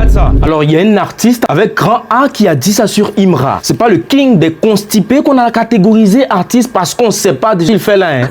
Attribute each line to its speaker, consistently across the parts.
Speaker 1: Regarde ça. Alors, il y a un artiste avec grand A qui a dit ça sur Imra. C'est pas le king des constipés qu'on a catégorisé artiste parce qu'on sait pas déjà il fait là, hein.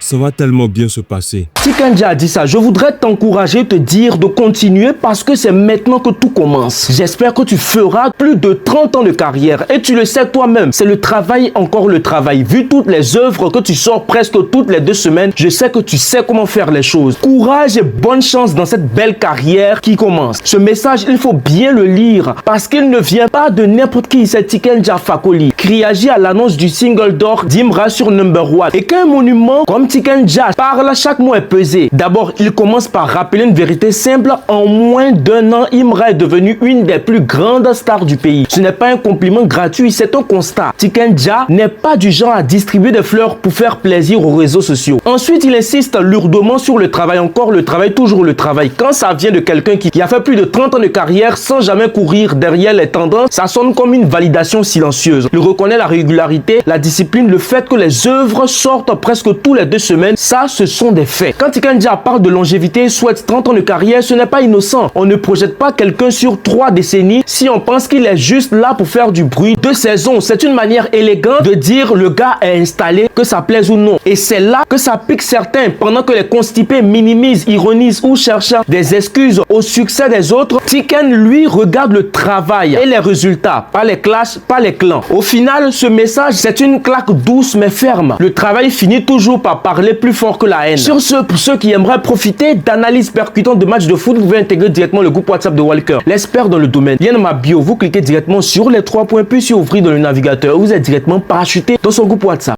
Speaker 2: Ça va tellement bien se passer.
Speaker 1: Tiken Jah a dit ça. Je voudrais t'encourager, te dire de continuer parce que c'est maintenant que tout commence. J'espère que tu feras plus de 30 ans de carrière et tu le sais toi-même. C'est le travail, encore le travail. Vu toutes les œuvres que tu sors presque toutes les 2 semaines, je sais que tu sais comment faire les choses. Courage et bonne chance dans cette belle carrière qui commence. Ce message, il faut bien le lire parce qu'il ne vient pas de n'importe qui. C'est Tiken Jah Fakoly qui réagit à l'annonce du single d'or d'Imra sur Number One et qu'un monument comme Tiken Jah parle chaque mot est pesé. D'abord, il commence par rappeler une vérité simple. En moins d'1 an, Imra est devenue une des plus grandes stars du pays. Ce n'est pas un compliment gratuit, c'est un constat. Tiken Jah n'est pas du genre à distribuer des fleurs pour faire plaisir aux réseaux sociaux. Ensuite, il insiste lourdement sur le travail. Encore le travail, toujours le travail. Quand ça vient de quelqu'un qui a fait plus de 30 ans de carrière sans jamais courir derrière les tendances, ça sonne comme une validation silencieuse. Il reconnaît la régularité, la discipline, le fait que les œuvres sortent presque tous les 2 semaines. Ça, ce sont des faits. Quand Tiken Jah parle de longévité et souhaite 30 ans de carrière, ce n'est pas innocent. On ne projette pas quelqu'un sur 3 décennies si on pense qu'il est juste là pour faire du bruit. 2 saisons, c'est une manière élégante de dire le gars est installé, que ça plaise ou non. Et c'est là que ça pique certains. Pendant que les constipés minimisent, ironisent ou cherchent des excuses au succès des autres, Tiken, lui, regarde le travail et les résultats. Pas les clashs, pas les clans. Au final, ce message, c'est une claque douce mais ferme. Le travail finit toujours par parler plus fort que la haine. Sur ce, pour ceux qui aimeraient profiter d'analyses percutantes de matchs de foot, vous pouvez intégrer directement le groupe WhatsApp de Walker, l'expert dans le domaine. Lien dans ma bio, vous cliquez directement sur les 3 points puis sur ouvrir dans le navigateur. Vous êtes directement parachuté dans son groupe WhatsApp.